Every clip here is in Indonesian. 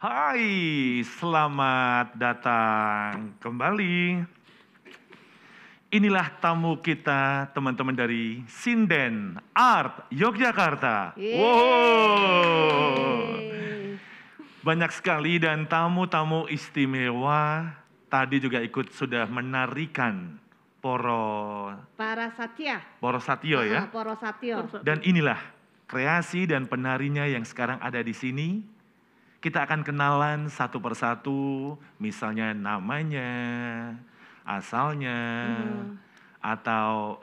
Hai, selamat datang kembali. Inilah tamu kita, teman-teman dari Sinden Art Yogyakarta. Wow, banyak sekali dan tamu-tamu istimewa. Tadi juga ikut sudah menarikan Porosatio ya. Porosatio. Dan inilah kreasi dan penarinya yang sekarang ada di sini. Kita akan kenalan satu persatu, misalnya namanya, asalnya, atau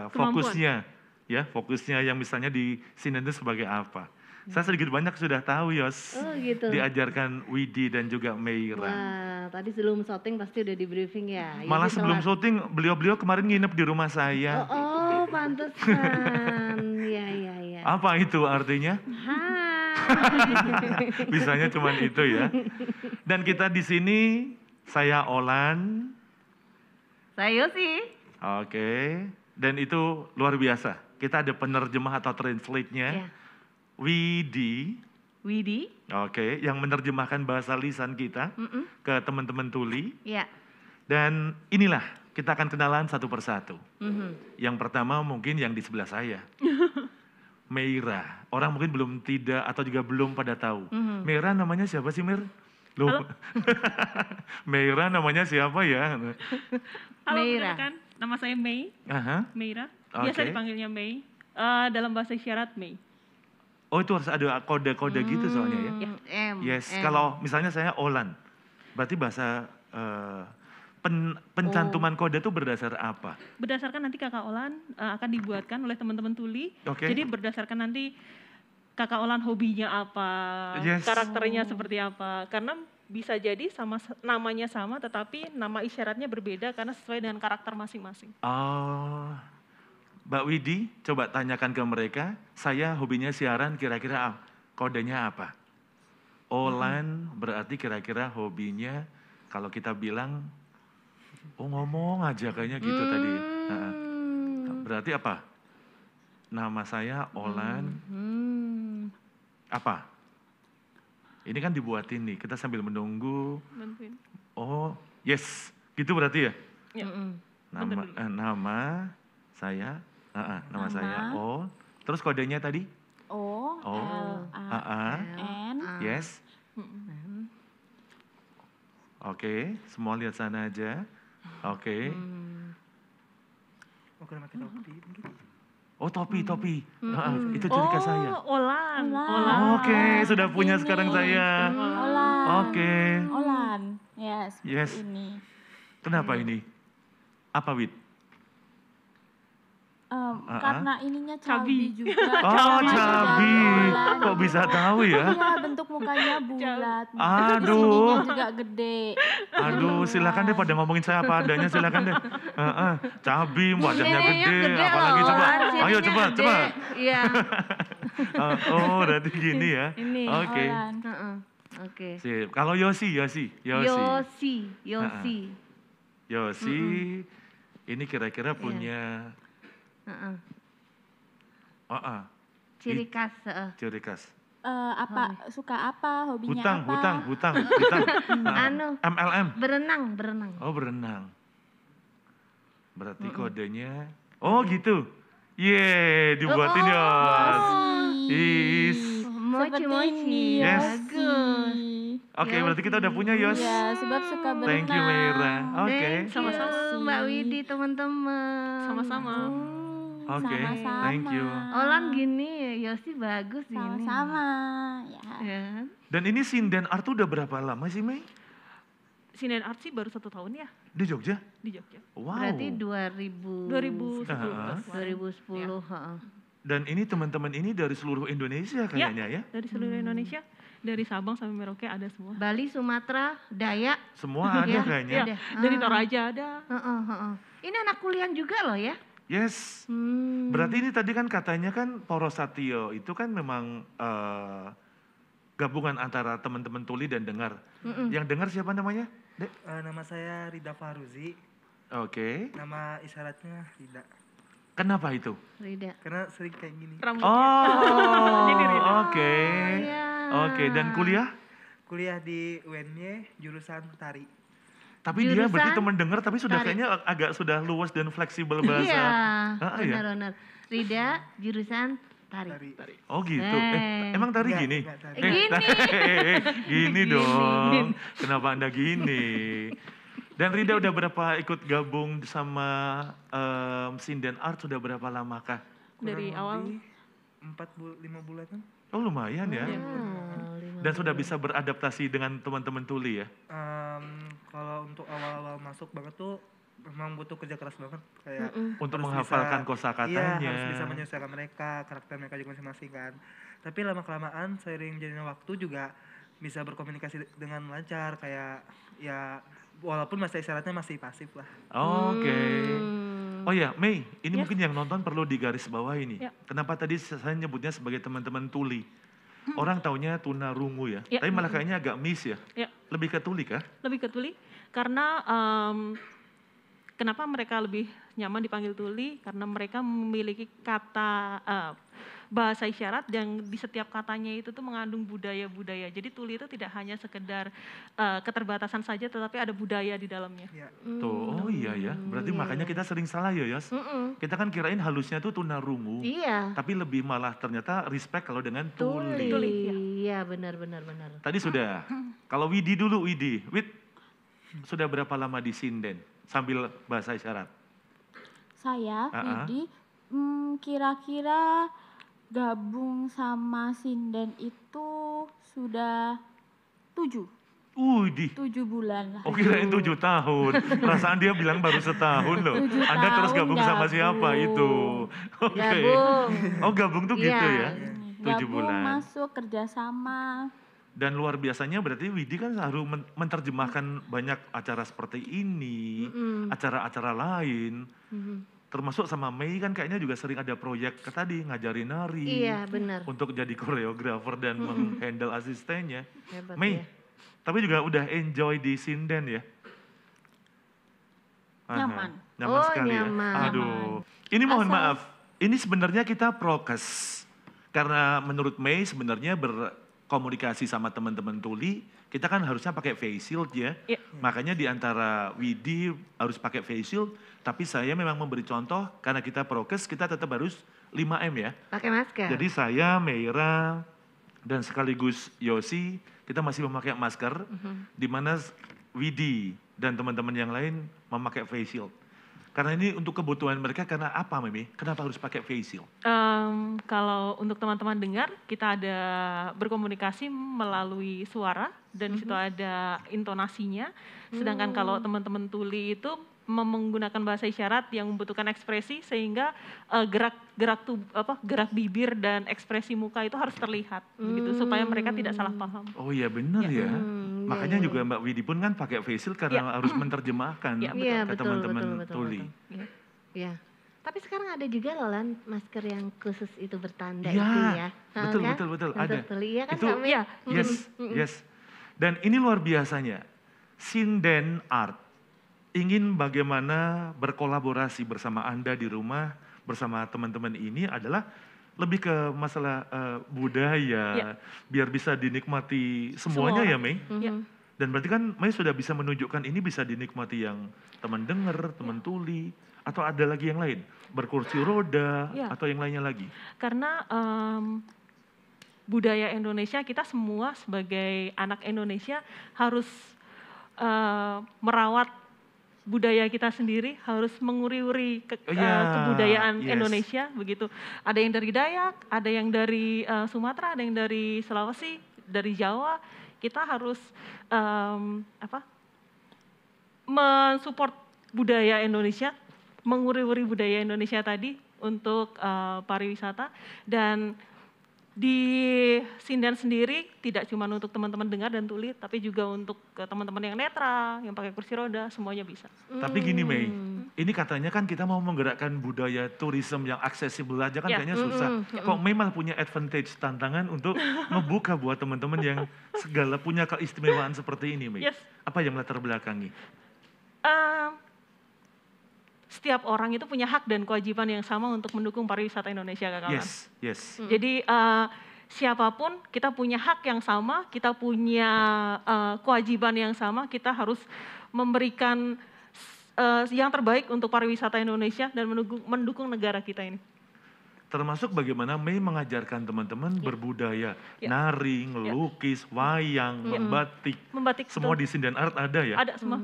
fokusnya, ya fokusnya yang misalnya di sini itu sebagai apa. Saya sedikit banyak sudah tahu, Yos. Oh gitu. Diajarkan Widi dan juga Meira. Wah, tadi sebelum syuting pasti udah di briefing ya. Malah sebelum syuting, beliau-beliau kemarin nginep di rumah saya. Oh, pantesan. Iya. Apa itu artinya? Bisanya cuma itu ya. Dan kita di sini, saya Olan. Saya Yosi. Oke. Dan itu luar biasa. Kita ada penerjemah atau translate-nya. Ya. Widi. Widi. Yang menerjemahkan bahasa lisan kita ke teman-teman tuli. Ya. Dan inilah kita akan kenalan satu persatu. Yang pertama mungkin yang di sebelah saya. Meira. Orang mungkin belum tidak atau juga belum pada tahu. Meira namanya siapa sih, Mir? Loh. Meira namanya siapa ya? Halo, Meira. perkenalkan. Nama saya Mei. Meira. Biasa Oke. dipanggilnya Mei. Dalam bahasa isyarat Mei. Oh, itu harus ada kode-kode gitu soalnya ya? Yes, kalau misalnya saya Olan, berarti bahasa pencantuman kode itu berdasar apa? Berdasarkan nanti Kakak Olan akan dibuatkan oleh teman-teman tuli. Oke. Jadi berdasarkan nanti Kakak Olan hobinya apa, Yes. karakternya seperti apa. Karena bisa jadi namanya sama tetapi nama isyaratnya berbeda karena sesuai dengan karakter masing-masing. Oh, Mbak Widi, coba tanyakan ke mereka, saya hobinya siaran, kira-kira kodenya apa? Olan berarti kira-kira hobinya, kalau kita bilang, ngomong aja kayaknya gitu tadi. Berarti apa? Nama saya Olan, apa? Ini kan dibuatin nih, kita sambil menunggu. Bantuin. Oh, yes, gitu berarti ya? Ya. Nama saya, nama saya O. Terus kodenya tadi? O, L, A, N. Yes. Oke, semua lihat sana aja. Oke. Oh, topi. Itu ciri khas saya. Olan. Oke, sudah punya sekarang saya. Olan. Oke. Olan. Ya, Yes. seperti ini. Kenapa ini? Apa, Wid? Karena ininya Cabi. cabi juga. Oh, Namanya cabi. Olan. Kok bisa tahu ya? Iya, bentuk mukanya bulat. Aduh. Sininya juga gede. Aduh, silakan deh pada ngomongin saya apa adanya, silakan deh. Cabi, wajahnya gede, apalagi coba. Ayo coba. Iya. Oh, berarti gini ya. Ini. Oke. Olan. Oke. Sip. Kalau Yosi. Yosi, ini kira-kira punya Ciri khas. ciri khas. Suka apa? Hobinya apa? Hutang. MLM. Berenang. Oh, berenang. Berarti kodenya, oh gitu. Yeay, dibuatin ya. Is. Seperti Mochi. ini, Yes. Yosi. Oke, berarti kita udah punya Yos. Ya, sebab suka berenang. Thank you, Meira. Oke. Sama-sama. Mbak Widi, teman-teman. Sama-sama. Oke, Sama-sama. thank you. Olan gini, Yosi bagus ini. Sama-sama. Ya. Ya. Dan ini Sinden Art udah berapa lama sih, Mei? Sinden Art sih baru 1 tahun ya Di Jogja? di Jogja. Wow. Berarti 2010. 2010. Dan ini teman-teman ini dari seluruh Indonesia kayaknya ya? Dari seluruh Indonesia, dari Sabang sampai Merauke ada semua. Bali, Sumatera, Dayak. Semua ada Ya, kayaknya. Ya, dari Toraja ada. Ini anak kuliah juga loh ya? Yes. Berarti ini tadi kan katanya kan Porosatio itu kan memang gabungan antara teman-teman tuli dan dengar. Yang dengar siapa namanya, Dek? Nama saya Rida Fahruzi. Oke. Nama isyaratnya Rida. Kenapa itu? Rida. Karena sering kayak gini. Rambutnya. Oh. Jadi Oke, dan kuliah? Kuliah di UNY jurusan tari. Tapi dia berarti Jurusan teman dengar tapi sudah tari. kayaknya agak sudah luas dan fleksibel bahasa. Iya, Iya. benar-benar. Rida jurusan tari. Tari. Oh gitu. Eh. Emang tari Enggak, gini? enggak tari. Gini dong. Kenapa Anda gini? Dan Rida udah berapa ikut gabung sama Sinden Art sudah berapa lamakah? Dari awal. 5 bulanan. Oh lumayan ya. Oh, 5 Dan sudah bulan. bisa beradaptasi dengan teman-teman tuli ya? Kalau untuk awal-awal masuk banget tuh memang butuh kerja keras banget kayak Untuk harus menghafalkan bisa- kosakatanya. Iya, harus bisa menyesuaikan mereka, karakter mereka juga masing-masing kan. Tapi lama-kelamaan seiring jalannya waktu juga bisa berkomunikasi dengan lancar kayak ya walaupun bahasa isyaratnya masih pasif lah. Oke. Hmm. Oh ya, Mei, ini Yes. mungkin yang nonton perlu digaris bawah ini. Ya. Kenapa tadi saya nyebutnya sebagai teman-teman tuli? Orang taunya tunarungu ya, Ya. tapi malah kayaknya agak miss ya. Ya. Lebih ke tuli kah? Lebih ke tuli karena kenapa mereka lebih nyaman dipanggil tuli karena mereka memiliki kata bahasa isyarat yang di setiap katanya itu tuh mengandung budaya-budaya. Jadi tuli itu tidak hanya sekedar keterbatasan saja tetapi ada budaya di dalamnya. Ya. Tuh, oh iya ya. Berarti iya, makanya iya. kita sering salah ya, Yos. Kita kan kirain halusnya tuh tunarungu, Iya, tapi lebih malah ternyata respect kalau dengan tuli. tuli. Iya, benar. Tadi sudah. Kalau Widi dulu, Wid, sudah berapa lama di Sinden sambil bahasa isyarat? Saya, Ah, ah. Widi, kira-kira gabung sama Sinden itu sudah 7 Widi. bulan lah. Oh kirain 7 tahun. Perasaan dia bilang baru setahun loh. 7 Anda terus tahun gabung sama siapa gabung. itu? Oke. Gabung. Oh gabung tuh gitu Iya. ya? 7 Gabung, bulan. masuk kerjasama. Dan luar biasanya berarti Widi kan harus menerjemahkan banyak acara seperti ini, acara-acara lain. Termasuk sama Mei kan kayaknya juga sering ada proyek tadi ngajarin nari. Iya, benar. Untuk jadi koreografer dan menghandle asistennya. Hebat Mei, ya. tapi juga udah enjoy di Sinden ya? Aha, Nyaman. Nyaman Oh, sekali nyaman. ya? Aduh. Ini mohon Asal- maaf, ini sebenarnya kita prokes. Karena menurut Mei sebenarnya berkomunikasi sama teman-teman tuli, kita kan harusnya pakai face shield ya. Iya. Makanya di antara Widi harus pakai face shield, tapi saya memang memberi contoh karena kita prokes, kita tetap harus 5M ya. Pakai masker. Jadi saya, Meira, dan sekaligus Yosi, kita masih memakai masker, di mana Widi dan teman-teman yang lain memakai face shield. Karena ini untuk kebutuhan mereka, karena apa Mimi? Kenapa harus pakai face shield? Kalau untuk teman-teman dengar, kita ada berkomunikasi melalui suara dan di situ ada intonasinya. Sedangkan kalau teman-teman tuli itu menggunakan bahasa isyarat yang membutuhkan ekspresi sehingga gerak bibir dan ekspresi muka itu harus terlihat begitu supaya mereka tidak salah paham. Oh iya benar ya. Makanya iya, juga Mbak Widi pun kan pakai face shield karena harus menerjemahkan Iya, Iya, ke betul, teman-teman betul. tuli. Iya. Tapi sekarang ada juga loh Lan, masker yang khusus itu bertanda Iya, itu ya. betul, Kan? betul, Untuk ada. tuli, iya kan Itu- Kak Mei? Iya. Yes. Dan ini luar biasanya. Sinden Art ingin bagaimana berkolaborasi bersama Anda di rumah, bersama teman-teman ini adalah lebih ke masalah budaya, biar bisa dinikmati semuanya Semua ya orang. Mei. Ya. Dan berarti kan Mei sudah bisa menunjukkan ini bisa dinikmati yang teman dengar, teman tuli, atau ada lagi yang lain? Berkursi roda, Ya. atau yang lainnya lagi? Karena budaya Indonesia, kita semua sebagai anak Indonesia harus merawat budaya kita sendiri, harus menguri-uri kebudayaan yes. Indonesia begitu. Ada yang dari Dayak, ada yang dari Sumatera, ada yang dari Sulawesi, dari Jawa. Kita harus mensupport budaya Indonesia, menguri-uri budaya Indonesia tadi untuk pariwisata. Dan di Sinden sendiri tidak cuma untuk teman-teman dengar dan tuli, tapi juga untuk teman-teman yang netra, yang pakai kursi roda, semuanya bisa. Tapi gini Mei, ini katanya kan kita mau menggerakkan budaya tourism yang aksesibel aja kan Ya. kayaknya susah. Kok Mei malah punya advantage, tantangan untuk ngebuka buat teman-teman yang segala punya keistimewaan seperti ini Mei? Yes. Apa yang latar belakangi? Setiap orang itu punya hak dan kewajiban yang sama untuk mendukung pariwisata Indonesia, Kak Kawan. Yes. Jadi siapapun kita punya hak yang sama, kita punya kewajiban yang sama, kita harus memberikan yang terbaik untuk pariwisata Indonesia dan mendukung negara kita ini. Termasuk bagaimana Mei mengajarkan teman-teman berbudaya, Ya. nari, ngelukis, wayang, membatik. Membatik Semua betul. di Sinden Art ada ya? Ada semua.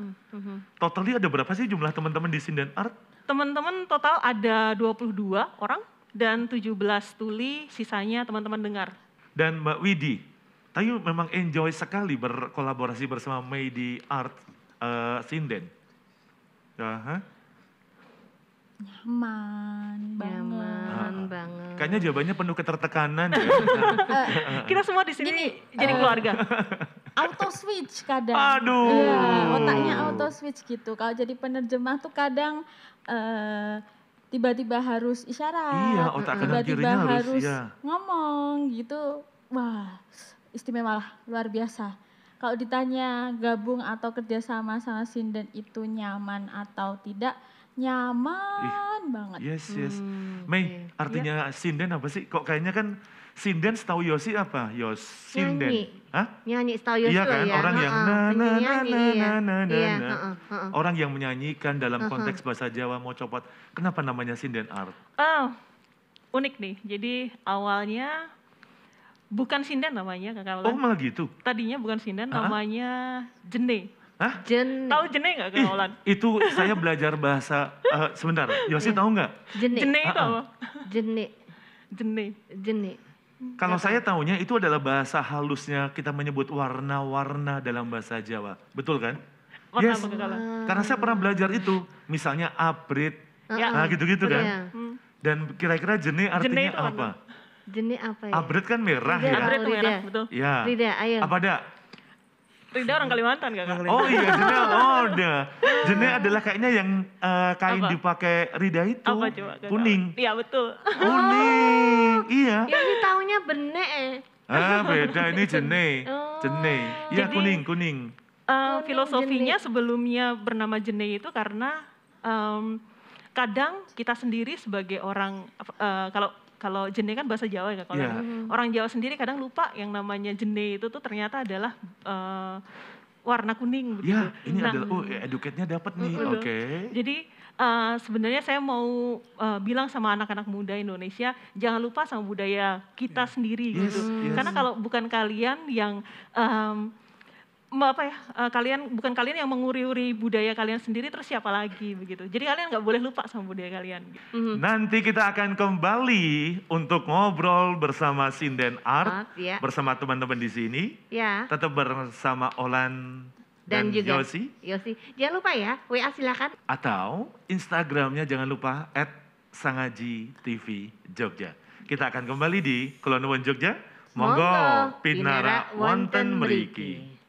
Totally ada berapa sih jumlah teman-teman di Sinden Art? Teman-teman total ada 22 orang dan 17 tuli, sisanya teman-teman dengar. Dan Mbak Widi, Tayu memang enjoy sekali berkolaborasi bersama Mei di Art Sinden. Aha. Nyaman banget. Nyaman banget. Kayaknya jawabannya penuh ketertekanan ya. Kita semua di sini jadi keluarga. Auto switch kadang. Aduh. Iya, otaknya auto switch gitu. Kalau jadi penerjemah tuh kadang tiba-tiba harus isyarat, Iya, otak kanan tiba-tiba kirinya harus, harus iya. ngomong gitu. Wah, istimewa lah, luar biasa. Kalau ditanya gabung atau kerjasama sama Sinden itu nyaman atau tidak, nyaman banget. Yes, yes. Mei, artinya sinden apa sih? Kok kayaknya kan sinden setahu Yosi apa? Sinden. Nyanyi. Hah? Nyanyi setahu Yosua Iya kan, ya. orang yang heeh, na na na penyanyi, na iya. na na Iya, na. heeh. Orang yang menyanyikan dalam konteks bahasa Jawa mau copot. Kenapa namanya sinden art? Unik nih, jadi awalnya bukan sinden namanya Kakak Oh, Olan. malah gitu. Tadinya bukan sinden, Hah? namanya jene. Hah? Jen, Tahu jene nggak Kakak Olan? Itu saya belajar bahasa sebentar. Yosi tahu nggak? jenik, Jene itu apa? jenik, Jene. jenik. Kalau saya tahunya itu adalah bahasa halusnya kita menyebut warna-warna dalam bahasa Jawa. Betul kan? Warna Yes. apa Kakak Olan? Karena saya pernah belajar itu. Misalnya abrit, Ya. nah gitu-gitu kan. Iya. Dan kira-kira jenis artinya itu apa? warna. Jenik apa ya? Abrit kan merah Rida. ya? Abrit itu Rida. merah, betul. Ya. Rida, ayo. Apa dak? Rida orang Kalimantan Kakak. Oh iya, jene, oh udah. Jene adalah kayaknya yang kain Apa? dipakai Rida itu. Apa coba Kakak? Kuning. Iya betul. Kuning, iya. Yosi taunya benek. Beda ini jene. Oh. Jene. Iya Jadi- kuning. Filosofinya sebelumnya bernama jene itu karena kadang kita sendiri sebagai orang kalau jene kan bahasa Jawa ya Kak. Kalau Iya. orang Jawa sendiri kadang lupa yang namanya jene itu tuh ternyata adalah warna kuning begitu. Ya, ini Nah, adalah, educate-nya dapat nih, Betul. oke. Jadi sebenarnya saya mau bilang sama anak-anak muda Indonesia jangan lupa sama budaya kita sendiri Yes, gitu. yes. Karena kalau bukan kalian yang bukan kalian yang menguri-uri budaya kalian sendiri, terus siapa lagi begitu. Jadi kalian nggak boleh lupa sama budaya kalian. Nanti kita akan kembali untuk ngobrol bersama Sinden Art, Ya. bersama teman-teman di sini. Ya. Tetap bersama Olan dan, Dan juga Yosi. Yosi. Jangan lupa ya, WA silakan. Atau Instagramnya jangan lupa @sangaji_tv Jogja. Kita akan kembali di Kulon Jogja. Monggo, Pinara wonten mriki.